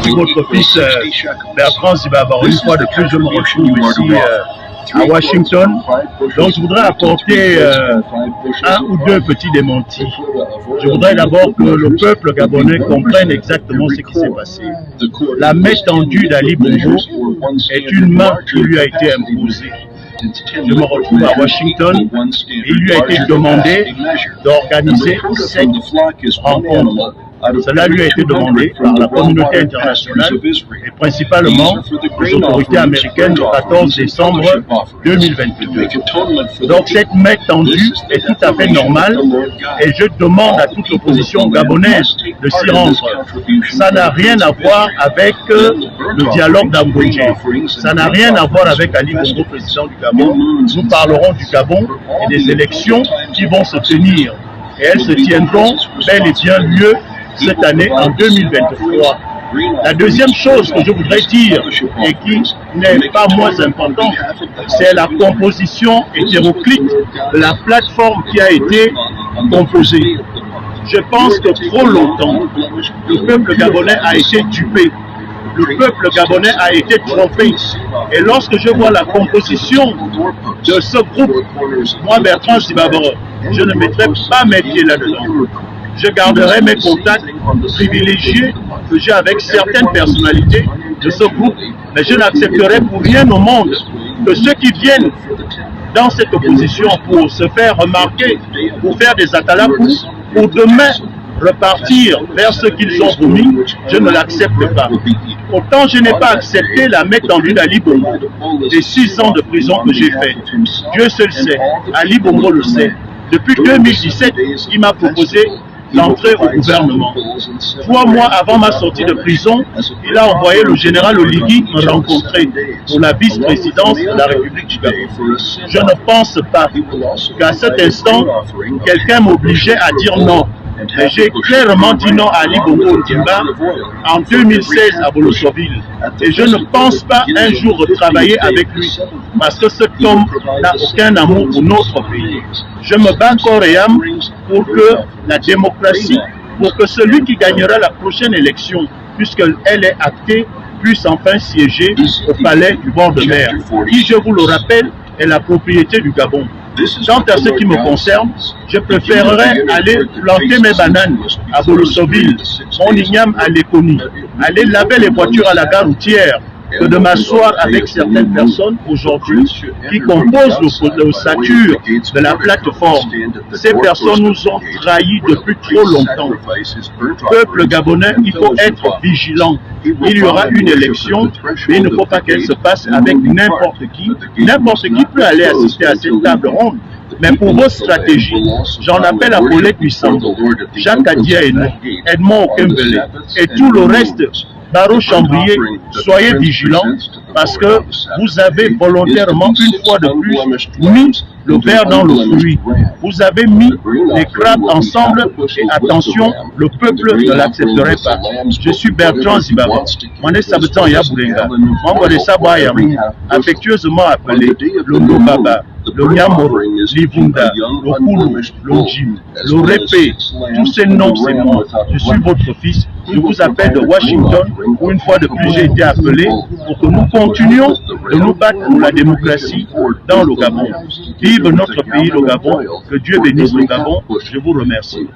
suis votre fils Bertrand Zibabaro. Une fois de plus, je me retrouve ici à Washington. Donc, je voudrais apporter un ou deux petits démentis. Je voudrais d'abord que le peuple gabonais comprenne exactement ce qui s'est passé. La main tendue d'Ali Bongo est une main qui lui a été imposée. Je me retrouve à Washington. Il lui a été demandé d'organiser cette rencontre. Cela lui a été demandé par la communauté internationale et principalement les autorités américaines le 14 décembre 2022. Donc cette main tendue est tout à fait normale et je demande à toute l'opposition gabonaise de s'y rendre. Ça n'a rien à voir avec le dialogue d'Ambodje. Ça n'a rien à voir avec Ali Bongo, président du Gabon. Nous parlerons du Gabon et des élections qui vont se tenir. Et elles se tiendront bel et bien lieu cette année en 2023. La deuxième chose que je voudrais dire et qui n'est pas moins importante, c'est la composition hétéroclite de la plateforme qui a été composée. Je pense que trop longtemps, le peuple gabonais a été dupé. Le peuple gabonais a été trompé. Et lorsque je vois la composition de ce groupe, moi Bertrand Zibabaro, je ne mettrai pas mes pieds là-dedans. Je garderai mes contacts privilégiés que j'ai avec certaines personnalités de ce groupe, mais je n'accepterai pour rien au monde que ceux qui viennent dans cette opposition pour se faire remarquer, pour faire des atalapous, pour demain repartir vers ce qu'ils ont promis, je ne l'accepte pas. Autant je n'ai pas accepté la main tendue d'Ali Bongo, des 6 ans de prison que j'ai fait. Dieu seul sait, Ali Bongo le sait. Depuis 2017, il m'a proposé l'entrée au gouvernement. 3 mois avant ma sortie de prison, il a envoyé le général Oligui me rencontrer pour la vice-présidence de la République du Gabon. Je ne pense pas qu'à cet instant, quelqu'un m'obligeait à dire non. Mais j'ai clairement dit non à Ali Bongo Ondimba en 2016 à Bolosoville. Et je ne pense pas un jour retravailler avec lui, parce que cet homme n'a aucun amour pour notre pays. Je me bats corps et âme pour que la démocratie, pour que celui qui gagnera la prochaine élection, puisqu'elle est actée, puisse enfin siéger au palais du bord de mer, qui, je vous le rappelle, est la propriété du Gabon. Quant à ce qui me concerne, je préférerais aller planter mes bananes à Bolosoville, mon igname à Lekoni, aller laver les voitures à la gare routière, que de m'asseoir avec certaines personnes aujourd'hui qui composent l'ossature de la plateforme. Ces personnes nous ont trahis depuis trop longtemps. Peuple gabonais, il faut être vigilant. Il y aura une élection, mais il ne faut pas qu'elle se passe avec n'importe qui. N'importe qui peut aller assister à cette table ronde. Mais pour vos stratégies, j'en appelle à Paulette Musambo, Jacques Adiaeno, Edmond Okembele et tout le reste. Baro Chambrier, soyez vigilants parce que vous avez volontairement une fois de plus mis le verre dans le fruit. Vous avez mis les crabes ensemble et attention, le peuple ne l'accepterait pas. Je suis Bertrand Zibabaro, affectueusement appelé le Nobaba, le Nyamoro, l'Ivunda, le Koulou, le Jim, le Répé, tous ces noms c'est moi. Je suis votre fils, je vous appelle de Washington, où une fois de plus j'ai été appelé pour que nous continuions de nous battre pour la démocratie dans le Gabon. Vive notre pays le Gabon, que Dieu bénisse le Gabon, je vous remercie.